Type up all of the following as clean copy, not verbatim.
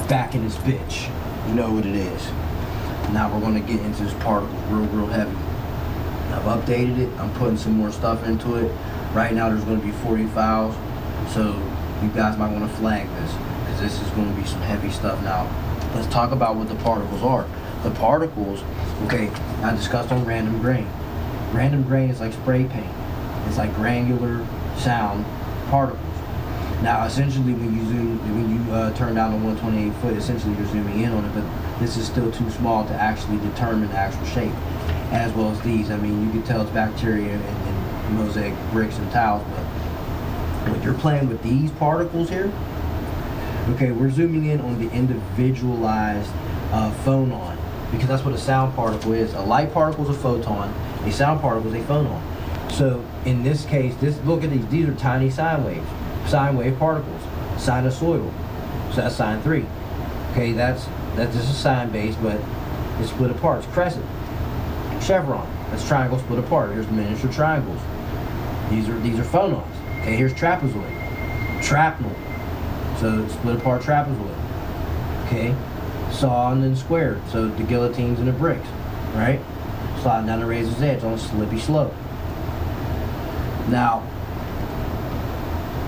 back in this bitch. You know what it is. Now we're gonna get into this particle real heavy. I've updated it. I'm putting some more stuff into it. Right now there's gonna be 40 files. So you guys might wanna flag this because this is gonna be some heavy stuff. Now, let's talk about what the particles are. The particles, okay, I discussed on random grain. Random grain is like spray paint. It's like granular sound particles. Now, essentially, when you turn down the 128 foot, essentially you're zooming in on it, but this is still too small to actually determine the actual shape, as well as these. I mean, you can tell it's bacteria and mosaic bricks and tiles, but when you're playing with these particles here, okay, we're zooming in on the individualized phonon, because that's what a sound particle is. A light particle is a photon, a sound particle is a phonon. So in this case, look at these are tiny sine waves. Sine wave particles, sinusoidal, so that's sine 3. Okay, that's just a sine base, but it's split apart. It's crescent, chevron. That's triangle split apart. Here's miniature triangles. These are phonons. Okay, here's trapezoid, shrapnel. So it's split apart trapezoid. Okay, saw and then squared. So the guillotines and the bricks, right? Sliding down the razor's edge on a slippy slope. Now,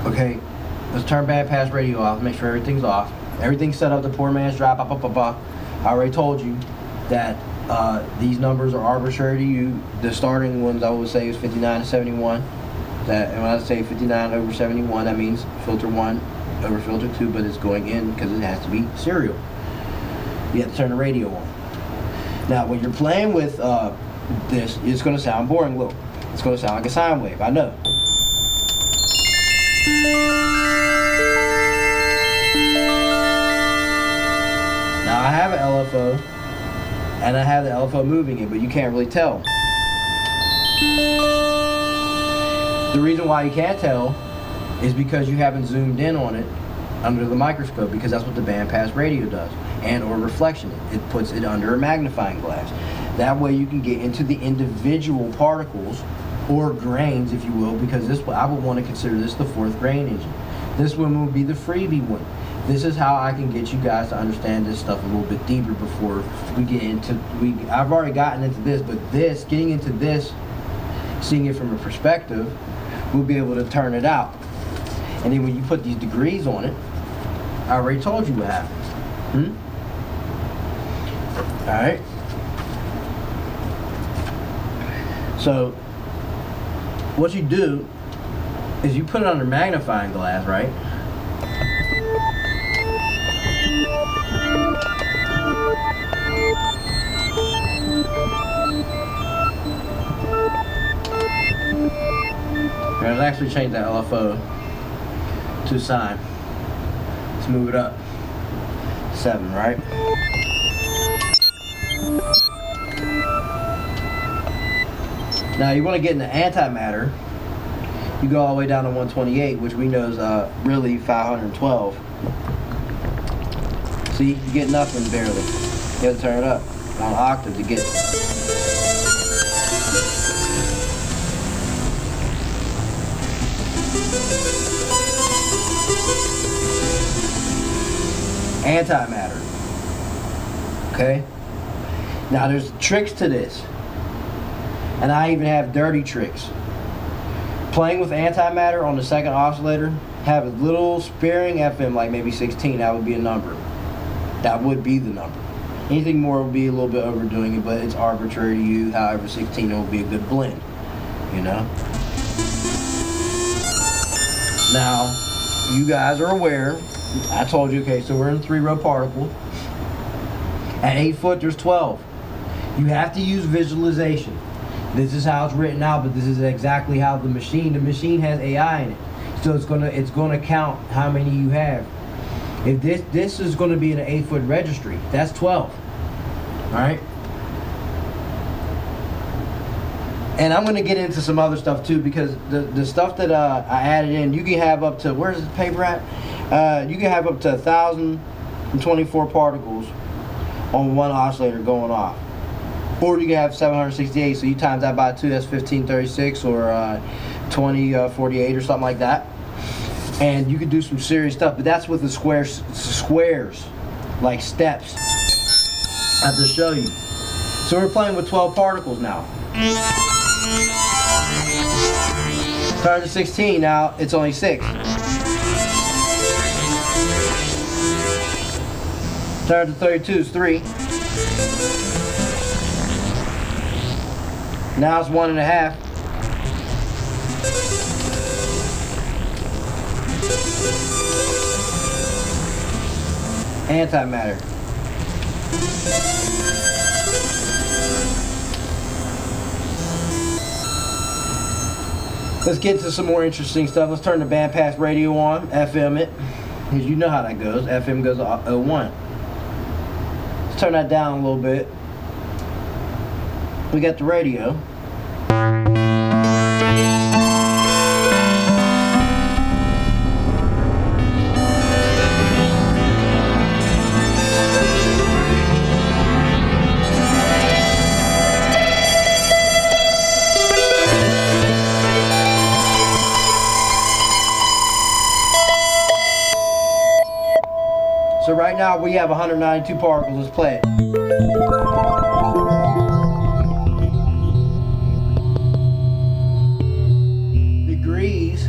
okay, let's turn bandpass radio off, make sure everything's off. Everything's set up to poor man's drop, I already told you that these numbers are arbitrary to you. The starting ones I would say is 59 to 71. And when I say 59 over 71, that means filter 1 over filter 2, but it's going in because it has to be serial. You have to turn the radio on. Now, when you're playing with this, it's going to sound boring. Look, it's going to sound like a sine wave, I know. Now I have an LFO, and I have the LFO moving it, but you can't really tell. The reason why you can't tell is because you haven't zoomed in on it under the microscope, because that's what the bandpass radio does, and or reflection. It puts it under a magnifying glass. That way you can get into the individual particles or grains, if you will, because this I would want to consider this the 4th grain engine. This one will be the freebie one. This is how I can get you guys to understand this stuff a little bit deeper before we get into I've already gotten into this, but getting into this, seeing it from a perspective, we'll be able to turn it out. And then when you put these degrees on it, I already told you what happens. Alright. So what you do is you put it under magnifying glass, right? Right, let's actually change that LFO to sine. Let's move it up. 7, right? Now you want to get into antimatter, you go all the way down to 128, which we know is really 512. See, you get nothing barely. You have to turn it up on an octave to get it. Antimatter. Okay? Now there's tricks to this. And I even have dirty tricks. Playing with antimatter on the second oscillator, have a little sparing FM, like maybe 16, that would be a number. That would be the number. Anything more would be a little bit overdoing it, but it's arbitrary to you. However, 16 will be a good blend, you know? Now, you guys are aware, I told you, okay, so we're in 3-row particle. At 8 foot, there's 12. You have to use visualization. This is how it's written out, but this is exactly how the machine has AI in it. So it's gonna count how many you have. If this is gonna be in an 8 foot registry, that's 12. Alright? And I'm gonna get into some other stuff too, because the stuff that I added in, you can have up to, where's the paper at? You can have up to 1,024 particles on one oscillator going off. Or you can have 768, so you times that by 2, that's 1536 or 2048 or something like that. And you can do some serious stuff, but that's with the squares. like steps. I have to show you. So we're playing with 12 particles now. Turn to 16, now it's only 6. Turn to 32 is 3. Now it's 1.5. Antimatter. Let's get to some more interesting stuff. Let's turn the bandpass radio on, FM it, because you know how that goes. FM goes to 01. Let's turn that down a little bit. We got the radio. So right now we have 192 particles. Let's play it. Degrees.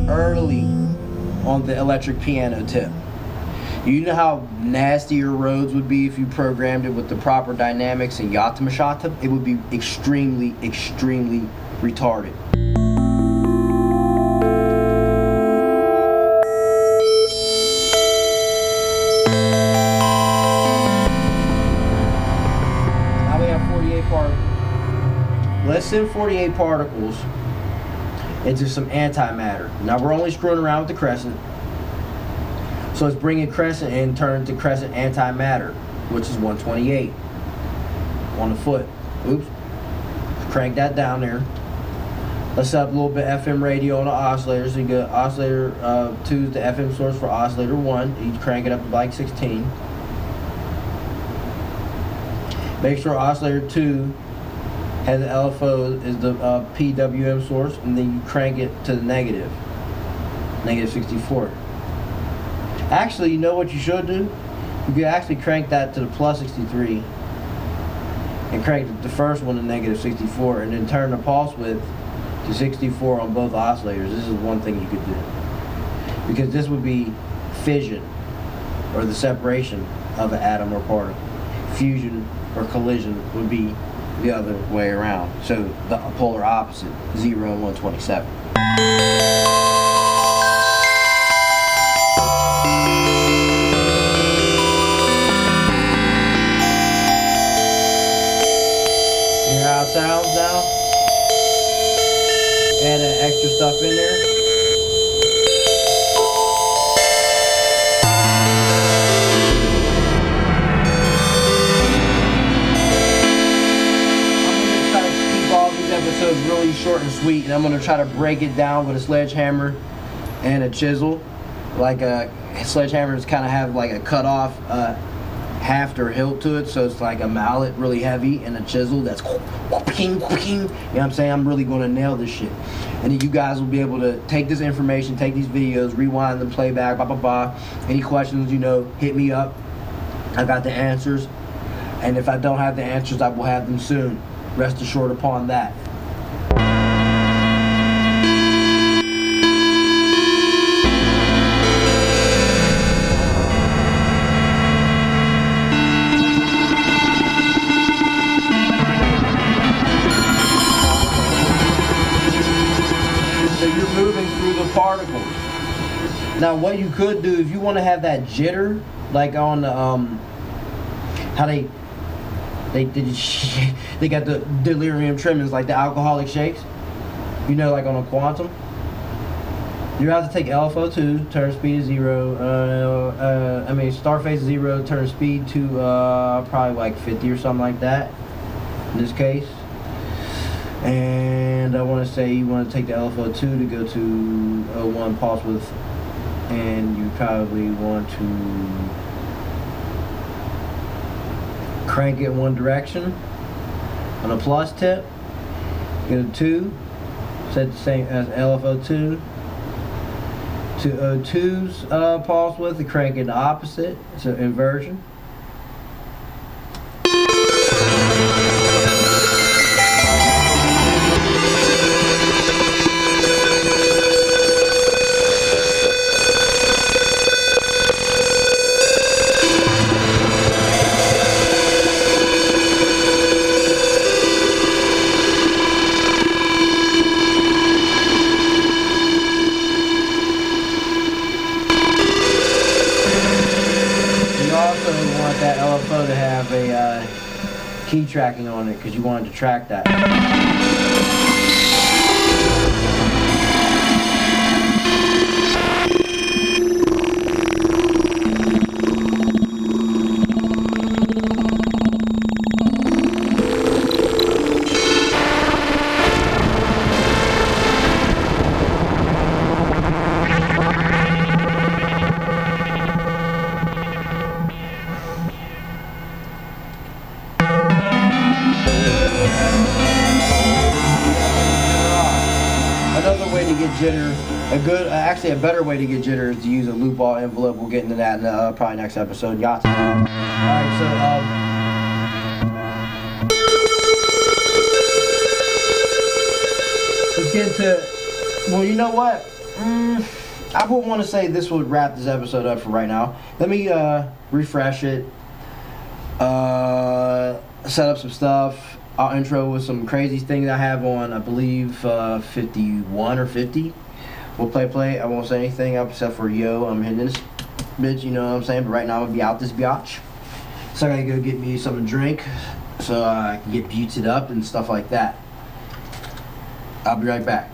Early on the electric piano tip. You know how nasty your roads would be if you programmed it with the proper dynamics and yata mashata? It would be extremely, extremely retarded. Now we have 48 particles. Let's send 48 particles into some antimatter. Now we're only screwing around with the crescent. So let's bring in crescent and turn it to crescent antimatter, which is 128 on the foot. Oops. Crank that down there. Let's set up a little bit FM radio on the oscillator. So you get oscillator 2 is the FM source for oscillator 1. You crank it up to like 16. Make sure oscillator 2 has the LFO is the PWM source, and then you crank it to the negative 64. Actually, you know what you should do? You could actually crank that to the plus 63 and crank the first one to negative 64, and then turn the pulse width to 64 on both oscillators. This is one thing you could do, because this would be fission, or the separation of an atom or particle. Fusion or collision would be the other way around. So the polar opposite, 0 and 127. Hear how it sounds now? Add that extra stuff in there. Episodes really short and sweet, and I'm going to try to break it down with a sledgehammer and a chisel. Like a sledgehammer is kind of have like a cut off haft or hilt to it, so it's like a mallet, really heavy, and a chisel that's you know what I'm saying? I'm really going to nail this shit. And then you guys will be able to take this information, take these videos, rewind them, playback, blah blah blah. Any questions, you know, hit me up. I got the answers, and if I don't have the answers, I will have them soon. Rest assured upon that. So you're moving through the particles. Now what you could do, if you want to have that jitter, like on the how they got the delirium tremens, like the alcoholic shakes, you know, like on a quantum. You have to take LFO2, turn speed to 0. Start phase to 0, turn speed to probably like 50 or something like that in this case. And I want to say you want to take the LFO2 to go to 01 pulse width and you probably want to crank it in one direction. On a plus tip, get a 2, set the same as LFO2. To O2's pulse width, and crank it the opposite, so inversion. That LFO to have a key tracking on it because you wanted to track that. Another way to get jitter, actually a better way to get jitter is to use a loop ball envelope. We'll get into that in the probably next episode. Yachts. Alright, so let's get into, well, you know what? I wouldn't want to say this would wrap this episode up for right now. Let me refresh it, set up some stuff. I'll intro with some crazy things I have on, I believe, 51 or 50. We'll play. I won't say anything except for, yo, I'm hitting this bitch, you know what I'm saying? But right now I'm going to be out this biatch. So I got to go get me something to drink so I can get butted up and stuff like that. I'll be right back.